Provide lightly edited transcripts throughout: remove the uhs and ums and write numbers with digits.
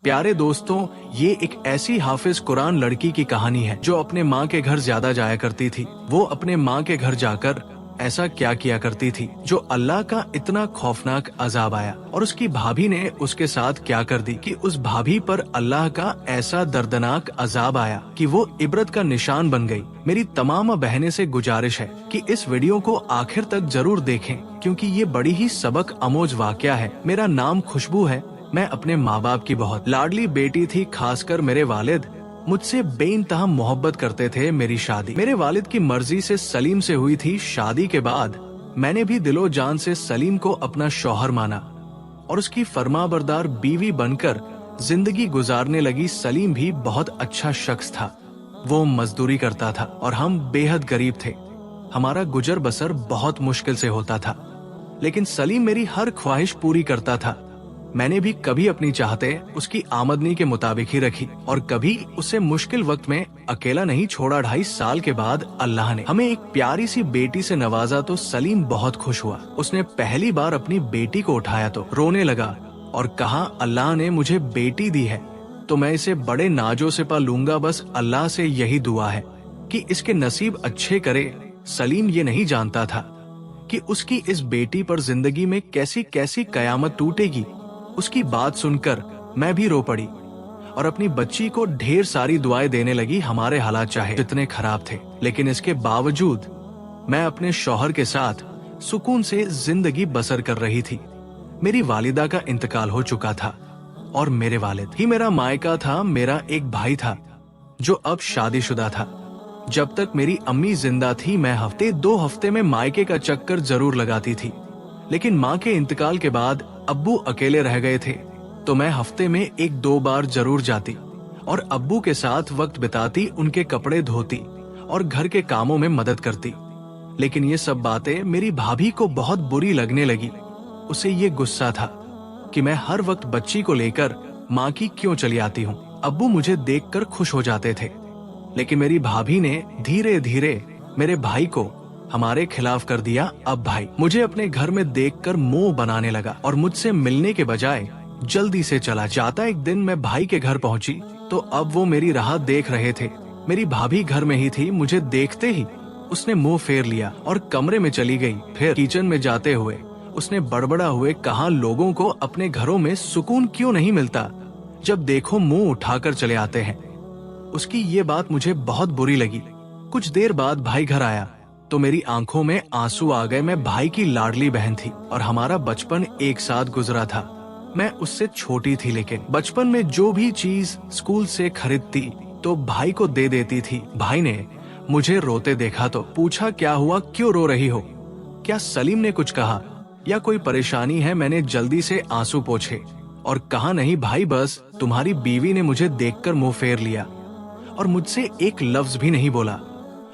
प्यारे दोस्तों, ये एक ऐसी हाफिज कुरान लड़की की कहानी है जो अपने माँ के घर ज्यादा जाया करती थी। वो अपने माँ के घर जाकर ऐसा क्या किया करती थी जो अल्लाह का इतना खौफनाक अजाब आया, और उसकी भाभी ने उसके साथ क्या कर दी कि उस भाभी पर अल्लाह का ऐसा दर्दनाक अजाब आया कि वो इबरत का निशान बन गई। मेरी तमाम बहनें से गुजारिश है कि इस वीडियो को आखिर तक जरूर देखें, क्योंकि ये बड़ी ही सबक आमोज वाकया है। मेरा नाम खुशबू है। मैं अपने माँ बाप की बहुत लाडली बेटी थी। खासकर मेरे वालिद मुझसे बेइंतहा मोहब्बत करते थे। मेरी शादी मेरे वालिद की मर्जी से सलीम से हुई थी। शादी के बाद मैंने भी दिलो जान से सलीम को अपना शौहर माना और उसकी फरमाबरदार बीवी बनकर जिंदगी गुजारने लगी। सलीम भी बहुत अच्छा शख्स था। वो मजदूरी करता था और हम बेहद गरीब थे। हमारा गुजर बसर बहुत मुश्किल से होता था, लेकिन सलीम मेरी हर ख्वाहिश पूरी करता था। मैंने भी कभी अपनी चाहते उसकी आमदनी के मुताबिक ही रखी और कभी उसे मुश्किल वक्त में अकेला नहीं छोड़ा। 2.5 साल के बाद अल्लाह ने हमें एक प्यारी सी बेटी से नवाजा तो सलीम बहुत खुश हुआ। उसने पहली बार अपनी बेटी को उठाया तो रोने लगा और कहा, अल्लाह ने मुझे बेटी दी है तो मैं इसे बड़े नाजों से पालूंगा। बस अल्लाह से यही दुआ है कि इसके नसीब अच्छे करे। सलीम ये नहीं जानता था कि उसकी इस बेटी पर जिंदगी में कैसी कैसी कयामत टूटेगी। उसकी बात सुनकर मैं भी रो पड़ी और अपनी बच्ची को ढेर सारी दुआएं देने लगी। हमारे हालात चाहे जितने खराब थे, लेकिन इसके बावजूद मैं अपने शौहर के साथ सुकून से जिंदगी बसर कर रही थी। मेरी वालिदा का इंतकाल हो चुका था और मेरे वालिद ही मेरा मायका था। मेरा एक भाई था जो अब शादीशुदा था। जब तक मेरी अम्मी जिंदा थी मैं हफ्ते 2 हफ्ते में मायके का चक्कर जरूर लगाती थी, लेकिन माँ के इंतकाल के बाद अब्बू अकेले रह गए थे तो मैं हफ्ते में 1-2 बार जरूर जाती और अब्बू के साथ वक्त बिताती, उनके कपड़े धोती और घर के कामों में मदद करती। लेकिन ये सब बातें मेरी भाभी को बहुत बुरी लगने लगी। उसे ये गुस्सा था कि मैं हर वक्त बच्ची को लेकर माँ की क्यों चली आती हूँ। अब्बू मुझे देखकर खुश हो जाते थे, लेकिन मेरी भाभी ने धीरे धीरे मेरे भाई को हमारे खिलाफ कर दिया। अब भाई मुझे अपने घर में देखकर मोह बनाने लगा और मुझसे मिलने के बजाय जल्दी से चला जाता। एक दिन मैं भाई के घर पहुंची तो अब वो मेरी राह देख रहे थे। मेरी भाभी घर में ही थी। मुझे देखते ही उसने मुंह फेर लिया और कमरे में चली गई। फिर किचन में जाते हुए उसने बड़बड़ा हुए कहा, लोगों को अपने घरों में सुकून क्यों नहीं मिलता, जब देखो मुंह उठाकर चले आते हैं। उसकी ये बात मुझे बहुत बुरी लगी। कुछ देर बाद भाई घर आया तो मेरी आंखों में आंसू आ गए। मैं भाई की लाडली बहन थी और हमारा बचपन एक साथ गुजरा था। मैं उससे छोटी थी, लेकिन बचपन में जो भी चीज स्कूल से खरीदती तो भाई को दे देती थी। भाई ने मुझे रोते देखा तो पूछा, क्या हुआ, क्यों रो रही हो? क्या सलीम ने कुछ कहा या कोई परेशानी है? मैंने जल्दी से आंसू पोंछे और कहा, नहीं भाई, बस तुम्हारी बीवी ने मुझे देखकर मुंह फेर लिया और मुझसे एक लफ्ज भी नहीं बोला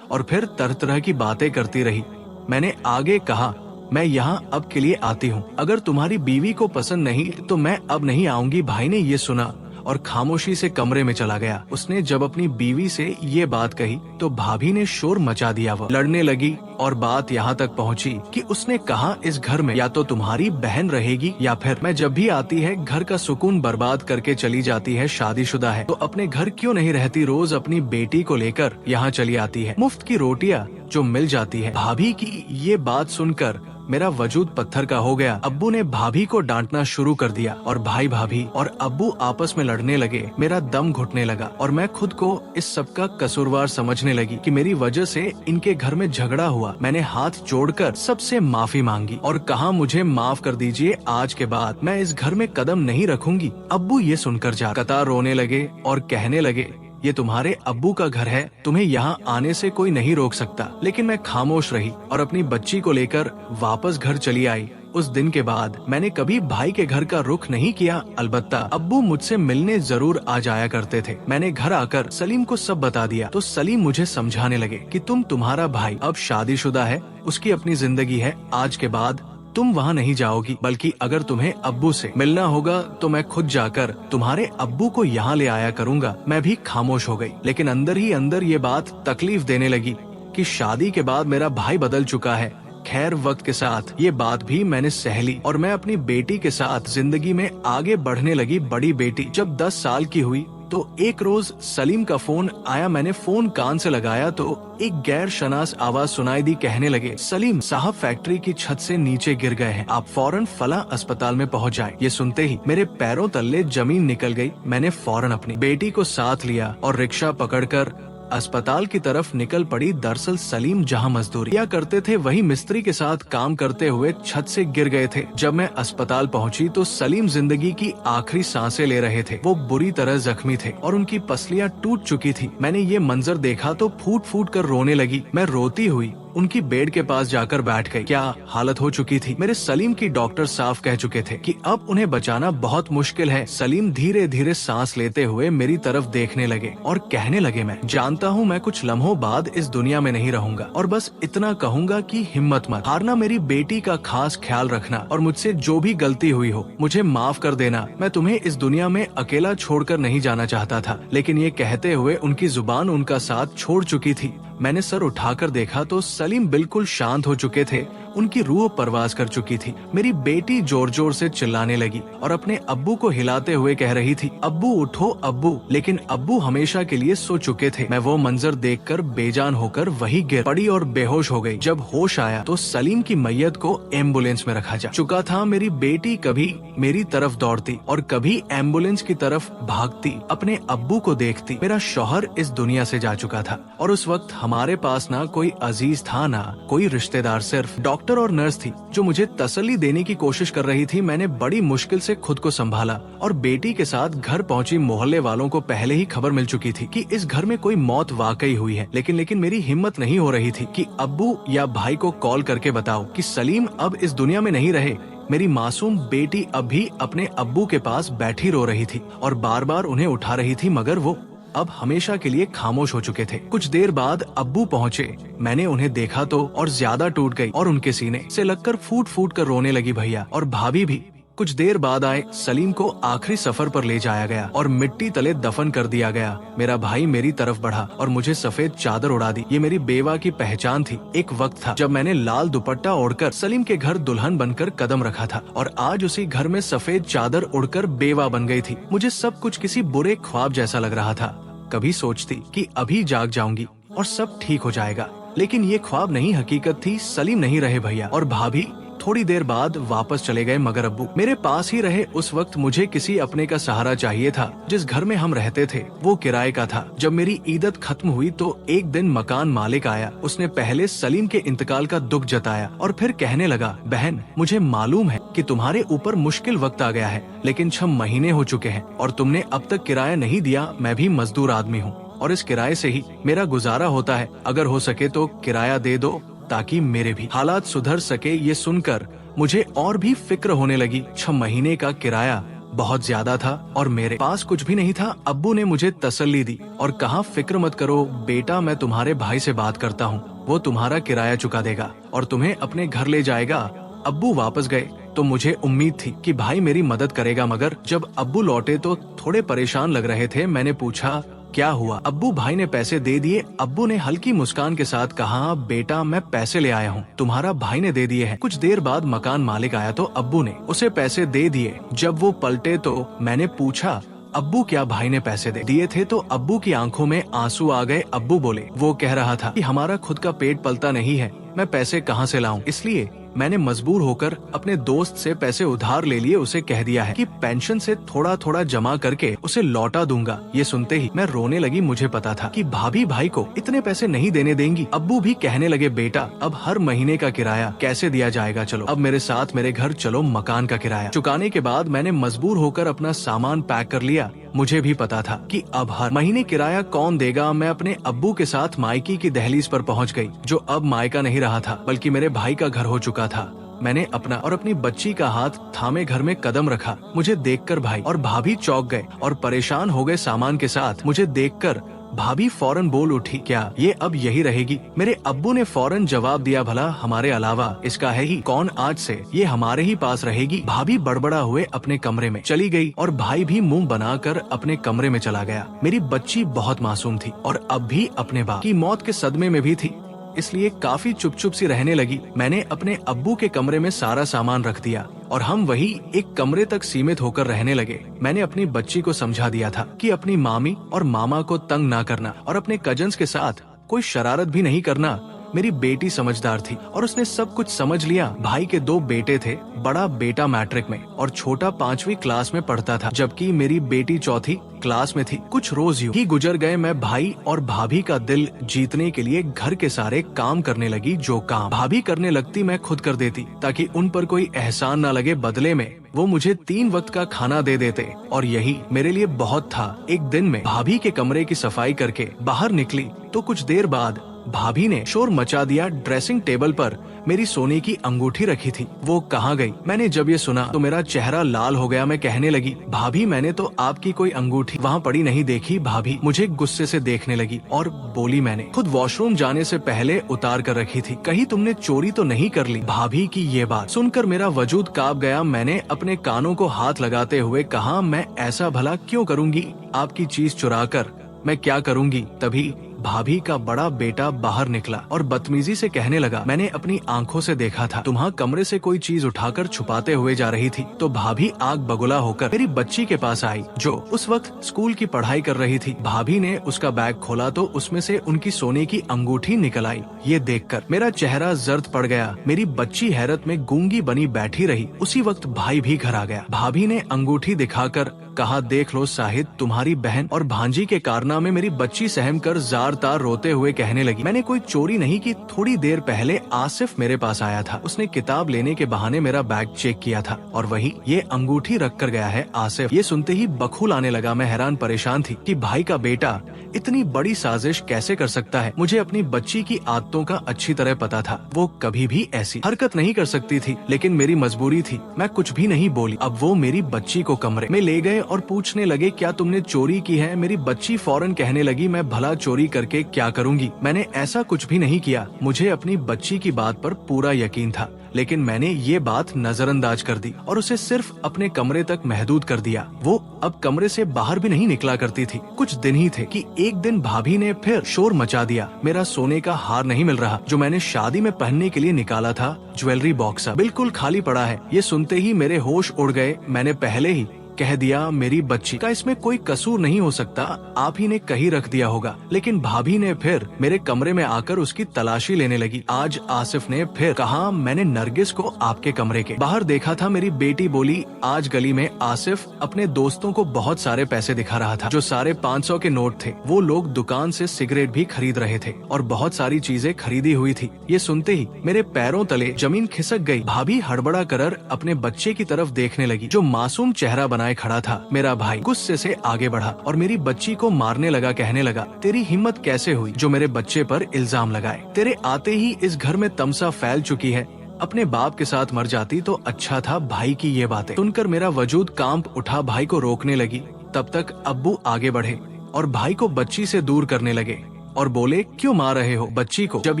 और फिर तरह तरह की बातें करती रही। मैंने आगे कहा, मैं यहाँ अब के लिए आती हूँ, अगर तुम्हारी बीवी को पसंद नहीं तो मैं अब नहीं आऊंगी। भाई ने ये सुना और खामोशी से कमरे में चला गया। उसने जब अपनी बीवी से ये बात कही तो भाभी ने शोर मचा दिया। वो लड़ने लगी और बात यहाँ तक पहुँची कि उसने कहा, इस घर में या तो तुम्हारी बहन रहेगी या फिर मैं जब भी आती है घर का सुकून बर्बाद करके चली जाती है। शादीशुदा है तो अपने घर क्यों नहीं रहती, रोज अपनी बेटी को लेकर यहाँ चली आती है, मुफ्त की रोटियाँ जो मिल जाती है। भाभी की ये बात सुनकर मेरा वजूद पत्थर का हो गया। अब्बू ने भाभी को डांटना शुरू कर दिया और भाई भाभी और अब्बू आपस में लड़ने लगे। मेरा दम घुटने लगा और मैं खुद को इस सब का कसूरवार समझने लगी कि मेरी वजह से इनके घर में झगड़ा हुआ। मैंने हाथ जोड़कर सबसे माफी मांगी और कहा, मुझे माफ कर दीजिए, आज के बाद मैं इस घर में कदम नहीं रखूंगी। अब्बू ये सुनकर जा कतार रोने लगे और कहने लगे, ये तुम्हारे अब्बू का घर है, तुम्हें यहाँ आने से कोई नहीं रोक सकता। लेकिन मैं खामोश रही और अपनी बच्ची को लेकर वापस घर चली आई। उस दिन के बाद मैंने कभी भाई के घर का रुख नहीं किया। अलबत्ता अब्बू मुझसे मिलने जरूर आ जाया करते थे। मैंने घर आकर सलीम को सब बता दिया तो सलीम मुझे समझाने लगे कि तुम्हारा भाई अब शादीशुदा है, उसकी अपनी जिंदगी है, आज के बाद तुम वहाँ नहीं जाओगी, बल्कि अगर तुम्हें अब्बू से मिलना होगा तो मैं खुद जाकर तुम्हारे अब्बू को यहाँ ले आया करूँगा। मैं भी खामोश हो गई, लेकिन अंदर ही अंदर ये बात तकलीफ देने लगी कि शादी के बाद मेरा भाई बदल चुका है, खैर वक्त के साथ ये बात भी मैंने सह ली और मैं अपनी बेटी के साथ जिंदगी में आगे बढ़ने लगी। बड़ी बेटी जब 10 साल की हुई तो एक रोज सलीम का फोन आया। मैंने फोन कान से लगाया तो एक गैर शनास आवाज सुनाई दी। कहने लगे, सलीम साहब फैक्ट्री की छत से नीचे गिर गए हैं, आप फौरन फला अस्पताल में पहुंच जाएं। ये सुनते ही मेरे पैरों तले जमीन निकल गई। मैंने फौरन अपनी बेटी को साथ लिया और रिक्शा पकड़कर अस्पताल की तरफ निकल पड़ी। दरअसल सलीम जहां मजदूरी किया करते थे वही मिस्त्री के साथ काम करते हुए छत से गिर गए थे। जब मैं अस्पताल पहुंची तो सलीम जिंदगी की आखिरी सांसें ले रहे थे। वो बुरी तरह जख्मी थे और उनकी पसलियां टूट चुकी थी। मैंने ये मंजर देखा तो फूट फूट कर रोने लगी। मैं रोती हुई उनकी बेड के पास जाकर बैठ गई। क्या हालत हो चुकी थी। मेरे सलीम की डॉक्टर साफ कह चुके थे कि अब उन्हें बचाना बहुत मुश्किल है। सलीम धीरे धीरे सांस लेते हुए मेरी तरफ देखने लगे और कहने लगे, मैं जानता हूँ मैं कुछ लम्हों बाद इस दुनिया में नहीं रहूंगा और बस इतना कहूंगा कि हिम्मत मत हारना। मेरी बेटी का खास ख्याल रखना और मुझसे जो भी गलती हुई हो मुझे माफ कर देना। मैं तुम्हें इस दुनिया में अकेला छोड़कर नहीं जाना चाहता था। लेकिन ये कहते हुए उनकी जुबान उनका साथ छोड़ चुकी थी। मैंने सर उठाकर देखा तो सलीम बिल्कुल शांत हो चुके थे। उनकी रूह परवास कर चुकी थी। मेरी बेटी जोर जोर से चिल्लाने लगी और अपने अब्बू को हिलाते हुए कह रही थी, अब्बू उठो अब्बू। लेकिन अब्बू हमेशा के लिए सो चुके थे। मैं वो मंजर देखकर बेजान होकर वहीं गिर पड़ी और बेहोश हो गई। जब होश आया तो सलीम की मैयत को एम्बुलेंस में रखा जा चुका था। मेरी बेटी कभी मेरी तरफ दौड़ती और कभी एम्बुलेंस की तरफ भागती, अपने अब्बू को देखती। मेरा शौहर इस दुनिया से जा चुका था और उस वक्त हमारे पास ना कोई अजीज था ना कोई रिश्तेदार, सिर्फ डॉक्टर और नर्स थी जो मुझे तसल्ली देने की कोशिश कर रही थी। मैंने बड़ी मुश्किल से खुद को संभाला और बेटी के साथ घर पहुंची। मोहल्ले वालों को पहले ही खबर मिल चुकी थी कि इस घर में कोई मौत वाकई हुई है। लेकिन मेरी हिम्मत नहीं हो रही थी कि अब्बू या भाई को कॉल करके बताओ कि सलीम अब इस दुनिया में नहीं रहे। मेरी मासूम बेटी अब भी अपने अब्बू के पास बैठी रो रही थी और बार बार उन्हें उठा रही थी, मगर वो अब हमेशा के लिए खामोश हो चुके थे। कुछ देर बाद अब्बू पहुँचे। मैंने उन्हें देखा तो और ज्यादा टूट गई और उनके सीने से लगकर फूट फूट कर रोने लगी। भैया और भाभी भी कुछ देर बाद आए। सलीम को आखिरी सफर पर ले जाया गया और मिट्टी तले दफन कर दिया गया। मेरा भाई मेरी तरफ बढ़ा और मुझे सफेद चादर उड़ा दी। ये मेरी बेवा की पहचान थी। एक वक्त था जब मैंने लाल दुपट्टा ओढ़कर सलीम के घर दुल्हन बनकर कदम रखा था और आज उसी घर में सफेद चादर उड़कर बेवा बन गई थी। मुझे सब कुछ किसी बुरे ख्वाब जैसा लग रहा था। कभी सोचती कि अभी जाग जाऊंगी और सब ठीक हो जाएगा, लेकिन ये ख्वाब नहीं हकीकत थी। सलीम नहीं रहे। भैया और भाभी थोड़ी देर बाद वापस चले गए, मगर अब्बू मेरे पास ही रहे। उस वक्त मुझे किसी अपने का सहारा चाहिए था। जिस घर में हम रहते थे वो किराए का था। जब मेरी ईदत खत्म हुई तो एक दिन मकान मालिक आया। उसने पहले सलीम के इंतकाल का दुख जताया और फिर कहने लगा, बहन मुझे मालूम है कि तुम्हारे ऊपर मुश्किल वक्त आ गया है, लेकिन 6 महीने हो चुके हैं और तुमने अब तक किराया नहीं दिया। मैं भी मजदूर आदमी हूँ और इस किराए से ही मेरा गुजारा होता है। अगर हो सके तो किराया दे दो ताकि मेरे भी हालात सुधर सके। ये सुनकर मुझे और भी फिक्र होने लगी। 6 महीने का किराया बहुत ज्यादा था और मेरे पास कुछ भी नहीं था। अब्बू ने मुझे तसल्ली दी और कहा, फिक्र मत करो बेटा, मैं तुम्हारे भाई से बात करता हूँ, वो तुम्हारा किराया चुका देगा और तुम्हें अपने घर ले जाएगा। अब्बू वापस गए तो मुझे उम्मीद थी कि भाई मेरी मदद करेगा, मगर जब अब्बू लौटे तो थोड़े परेशान लग रहे थे। मैंने पूछा, क्या हुआ? अब्बू भाई ने पैसे दे दिए। अब्बू ने हल्की मुस्कान के साथ कहा, बेटा मैं पैसे ले आया हूँ, तुम्हारा भाई ने दे दिए हैं। कुछ देर बाद मकान मालिक आया तो अब्बू ने उसे पैसे दे दिए। जब वो पलटे तो मैंने पूछा, अब्बू क्या भाई ने पैसे दे दिए थे? तो अब्बू की आंखों में आंसू आ गए। अब्बू बोले, वो कह रहा था कि हमारा खुद का पेट पलता नहीं है, मैं पैसे कहाँ से लाऊं, इसलिए मैंने मजबूर होकर अपने दोस्त से पैसे उधार ले लिए। उसे कह दिया है कि पेंशन से थोड़ा थोड़ा जमा करके उसे लौटा दूंगा। ये सुनते ही मैं रोने लगी। मुझे पता था कि भाभी भाई को इतने पैसे नहीं देने देंगी। अब्बू भी कहने लगे, बेटा अब हर महीने का किराया कैसे दिया जाएगा, चलो अब मेरे साथ मेरे घर चलो, मकान का किराया चुकाने के बाद मैंने मजबूर होकर अपना सामान पैक कर लिया। मुझे भी पता था कि अब हर महीने किराया कौन देगा। मैं अपने अब्बू के साथ मायके की दहलीज पर पहुंच गई, जो अब मायका नहीं रहा था बल्कि मेरे भाई का घर हो चुका था। मैंने अपना और अपनी बच्ची का हाथ थामे घर में कदम रखा। मुझे देखकर भाई और भाभी चौंक गए और परेशान हो गए सामान के साथ। मुझे देखकर भाभी फौरन बोल उठी, क्या ये अब यही रहेगी? मेरे अब्बू ने फौरन जवाब दिया, भला हमारे अलावा इसका है ही कौन, आज से ये हमारे ही पास रहेगी। भाभी बड़बड़ा हुए अपने कमरे में चली गई और भाई भी मुंह बनाकर अपने कमरे में चला गया। मेरी बच्ची बहुत मासूम थी और अब भी अपने बाप की मौत के सदमे में भी थी। इसलिए काफी चुप चुप सी रहने लगी। मैंने अपने अब्बू के कमरे में सारा सामान रख दिया और हम वही एक कमरे तक सीमित होकर रहने लगे। मैंने अपनी बच्ची को समझा दिया था कि अपनी मामी और मामा को तंग ना करना और अपने कजन्स के साथ कोई शरारत भी नहीं करना। मेरी बेटी समझदार थी और उसने सब कुछ समझ लिया। भाई के 2 बेटे थे, बड़ा बेटा मैट्रिक में और छोटा 5वीं क्लास में पढ़ता था, जबकि मेरी बेटी 4थी क्लास में थी। कुछ रोज यूं ही गुजर गए। मैं भाई और भाभी का दिल जीतने के लिए घर के सारे काम करने लगी। जो काम भाभी करने लगती मैं खुद कर देती, ताकि उन पर कोई एहसान न लगे। बदले में वो मुझे 3 वक्त का खाना दे देते और यही मेरे लिए बहुत था। एक दिन में भाभी के कमरे की सफाई करके बाहर निकली तो कुछ देर बाद भाभी ने शोर मचा दिया। ड्रेसिंग टेबल पर मेरी सोने की अंगूठी रखी थी, वो कहाँ गई? मैंने जब ये सुना तो मेरा चेहरा लाल हो गया। मैं कहने लगी, भाभी मैंने तो आपकी कोई अंगूठी वहाँ पड़ी नहीं देखी। भाभी मुझे गुस्से से देखने लगी और बोली, मैंने खुद वॉशरूम जाने से पहले उतार कर रखी थी, कहीं तुमने चोरी तो नहीं कर ली? भाभी की ये बात सुनकर मेरा वजूद कांप गया। मैंने अपने कानों को हाथ लगाते हुए कहा, मैं ऐसा भला क्यों करूँगी? आपकी चीज चुरा कर मैं क्या करूँगी? तभी भाभी का बड़ा बेटा बाहर निकला और बदतमीजी से कहने लगा, मैंने अपनी आंखों से देखा था, तुम्हारे कमरे से कोई चीज उठाकर छुपाते हुए जा रही थी। तो भाभी आग बगुला होकर मेरी बच्ची के पास आई, जो उस वक्त स्कूल की पढ़ाई कर रही थी। भाभी ने उसका बैग खोला तो उसमें से उनकी सोने की अंगूठी निकल आई। ये देखकर मेरा चेहरा जर्द पड़ गया। मेरी बच्ची हैरत में गूंगी बनी बैठी रही। उसी वक्त भाई भी घर आ गया। भाभी ने अंगूठी दिखाकर कहा, देख लो साहिद, तुम्हारी बहन और भांजी के कारनामे। मेरी बच्ची सहम कर जार तार रोते हुए कहने लगी, मैंने कोई चोरी नहीं की। थोड़ी देर पहले आसिफ मेरे पास आया था, उसने किताब लेने के बहाने मेरा बैग चेक किया था और वही ये अंगूठी रख कर गया है आसिफ। ये सुनते ही बखूल आने लगा। मैं हैरान परेशान थी कि भाई का बेटा इतनी बड़ी साजिश कैसे कर सकता है। मुझे अपनी बच्ची की आदतों का अच्छी तरह पता था। वो कभी भी ऐसी हरकत नहीं कर सकती थी, लेकिन मेरी मजबूरी थी। मैं कुछ भी नहीं बोली। अब वो मेरी बच्ची को कमरे में ले गए और पूछने लगे, क्या तुमने चोरी की है? मेरी बच्ची फौरन कहने लगी, मैं भला चोरी करके क्या करूंगी? मैंने ऐसा कुछ भी नहीं किया। मुझे अपनी बच्ची की बात पर पूरा यकीन था, लेकिन मैंने ये बात नजरअंदाज कर दी और उसे सिर्फ अपने कमरे तक महदूद कर दिया। वो अब कमरे से बाहर भी नहीं निकला करती थी। कुछ दिन ही थे कि एक दिन भाभी ने फिर शोर मचा दिया। मेरा सोने का हार नहीं मिल रहा, जो मैंने शादी में पहनने के लिए निकाला था। ज्वेलरी बॉक्स बिल्कुल खाली पड़ा है। ये सुनते ही मेरे होश उड़ गए। मैंने पहले ही कह दिया, मेरी बच्ची का इसमें कोई कसूर नहीं हो सकता, आप ही ने कहीं रख दिया होगा। लेकिन भाभी ने फिर मेरे कमरे में आकर उसकी तलाशी लेने लगी। आज आसिफ ने फिर कहा, मैंने नरगिस को आपके कमरे के बाहर देखा था। मेरी बेटी बोली, आज गली में आसिफ अपने दोस्तों को बहुत सारे पैसे दिखा रहा था, जो सारे 500 के नोट थे। वो लोग दुकान से सिगरेट भी खरीद रहे थे और बहुत सारी चीजें खरीदी हुई थी। ये सुनते ही मेरे पैरों तले जमीन खिसक गई। भाभी हड़बड़ा कर अपने बच्चे की तरफ देखने लगी, जो मासूम चेहरा बनाए खड़ा था। मेरा भाई गुस्से से आगे बढ़ा और मेरी बच्ची को मारने लगा। कहने लगा, तेरी हिम्मत कैसे हुई जो मेरे बच्चे पर इल्जाम लगाए? तेरे आते ही इस घर में तमसा फैल चुकी है। अपने बाप के साथ मर जाती तो अच्छा था। भाई की ये बातें सुनकर मेरा वजूद कांप उठा। भाई को रोकने लगी, तब तक अब्बू आगे बढ़े और भाई को बच्ची से दूर करने लगे और बोले, क्यों मार रहे हो बच्ची को? जब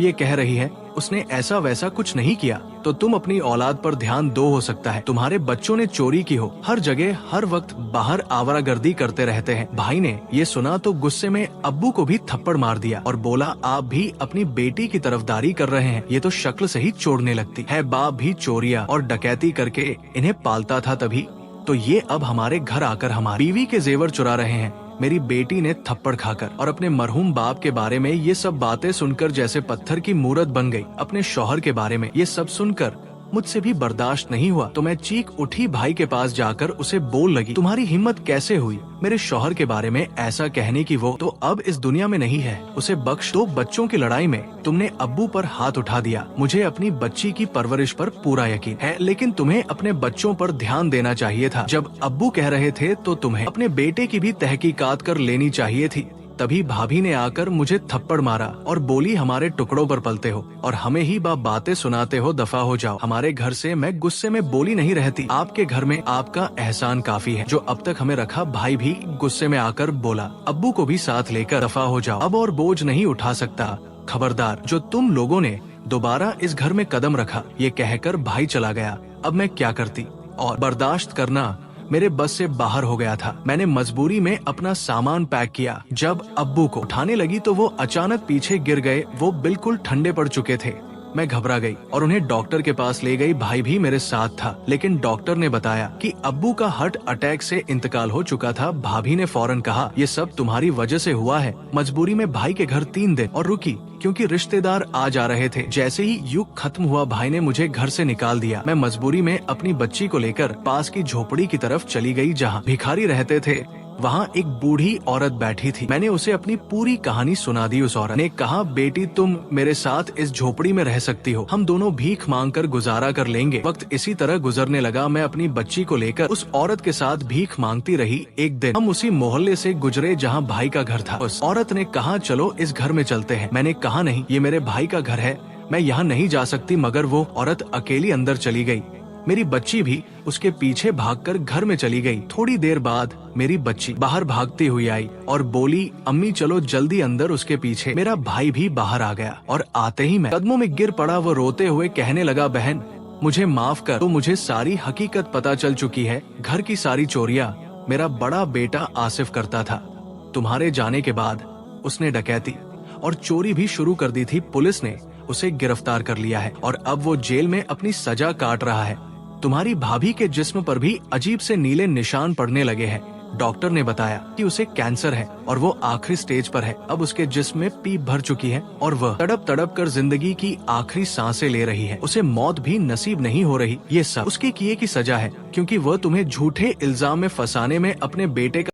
ये कह रही है उसने ऐसा वैसा कुछ नहीं किया, तो तुम अपनी औलाद पर ध्यान दो। हो सकता है तुम्हारे बच्चों ने चोरी की हो। हर जगह हर वक्त बाहर आवारागर्दी करते रहते हैं। भाई ने ये सुना तो गुस्से में अब्बू को भी थप्पड़ मार दिया और बोला, आप भी अपनी बेटी की तरफदारी कर रहे हैं। ये तो शक्ल से ही चोरने लगती है। बाप भी चोरियां और डकैती करके इन्हें पालता था, तभी तो ये अब हमारे घर आकर हमारी बीवी के जेवर चुरा रहे हैं। मेरी बेटी ने थप्पड़ खाकर और अपने मरहूम बाप के बारे में ये सब बातें सुनकर जैसे पत्थर की मूरत बन गई। अपने शौहर के बारे में ये सब सुनकर मुझसे भी बर्दाश्त नहीं हुआ, तो मैं चीख उठी। भाई के पास जाकर उसे बोल लगी, तुम्हारी हिम्मत कैसे हुई मेरे शौहर के बारे में ऐसा कहने की? वो तो अब इस दुनिया में नहीं है, उसे बख्श दो। बच्चों की लड़ाई में तुमने अब्बू पर हाथ उठा दिया। मुझे अपनी बच्ची की परवरिश पर पूरा यकीन है, लेकिन तुम्हें अपने बच्चों पर ध्यान देना चाहिए था। जब अब्बू कह रहे थे तो तुम्हें अपने बेटे की भी तहकीकात कर लेनी चाहिए थी। तभी भाभी ने आकर मुझे थप्पड़ मारा और बोली, हमारे टुकड़ों पर पलते हो और हमें ही बातें सुनाते हो, दफा हो जाओ हमारे घर से। मैं गुस्से में बोली नहीं रहती, आपके घर में आपका एहसान काफी है जो अब तक हमें रखा। भाई भी गुस्से में आकर बोला, अब्बू को भी साथ लेकर दफा हो जाओ, अब और बोझ नहीं उठा सकता। खबरदार, जो तुम लोगों ने दोबारा इस घर में कदम रखा। ये कहकर भाई चला गया। अब मैं क्या करती? और बर्दाश्त करना मेरे बस से बाहर हो गया था। मैंने मजबूरी में अपना सामान पैक किया। जब अब्बू को उठाने लगी तो वो अचानक पीछे गिर गए। वो बिल्कुल ठंडे पड़ चुके थे। मैं घबरा गई और उन्हें डॉक्टर के पास ले गई। भाई भी मेरे साथ था, लेकिन डॉक्टर ने बताया कि अब्बू का हार्ट अटैक से इंतकाल हो चुका था। भाभी ने फौरन कहा, ये सब तुम्हारी वजह से हुआ है। मजबूरी में भाई के घर 3 दिन और रुकी क्योंकि रिश्तेदार आ जा रहे थे। जैसे ही युग खत्म हुआ, भाई ने मुझे घर से निकाल दिया। मैं मजबूरी में अपनी बच्ची को लेकर पास की झोपड़ी की तरफ चली गई जहाँ भिखारी रहते थे। वहाँ एक बूढ़ी औरत बैठी थी। मैंने उसे अपनी पूरी कहानी सुना दी। उस औरत ने कहा, बेटी तुम मेरे साथ इस झोपड़ी में रह सकती हो, हम दोनों भीख मांगकर गुजारा कर लेंगे। वक्त इसी तरह गुजरने लगा। मैं अपनी बच्ची को लेकर उस औरत के साथ भीख मांगती रही। एक दिन हम उसी मोहल्ले से गुजरे जहाँ भाई का घर था। उस औरत ने कहा, चलो इस घर में चलते हैं। मैंने कहा, नहीं, ये मेरे भाई का घर है, मैं यहाँ नहीं जा सकती। मगर वो औरत अकेली अंदर चली गई। मेरी बच्ची भी उसके पीछे भागकर घर में चली गई। थोड़ी देर बाद मेरी बच्ची बाहर भागती हुई आई और बोली, अम्मी चलो जल्दी अंदर। उसके पीछे मेरा भाई भी बाहर आ गया और आते ही मैं कदमों में गिर पड़ा। वो रोते हुए कहने लगा, बहन मुझे माफ कर। तो मुझे सारी हकीकत पता चल चुकी है। घर की सारी चोरियां मेरा बड़ा बेटा आसिफ करता था। तुम्हारे जाने के बाद उसने डकैती और चोरी भी शुरू कर दी थी। पुलिस ने उसे गिरफ्तार कर लिया है और अब वो जेल में अपनी सजा काट रहा है। तुम्हारी भाभी के जिस्म पर भी अजीब से नीले निशान पड़ने लगे हैं। डॉक्टर ने बताया कि उसे कैंसर है और वो आखिरी स्टेज पर है। अब उसके जिस्म में पीप भर चुकी है और वह तड़प तड़प कर जिंदगी की आखिरी सांसें ले रही है। उसे मौत भी नसीब नहीं हो रही। ये सब उसके किए की सजा है, क्योंकि वह तुम्हें झूठे इल्जाम में फंसाने में अपने बेटे का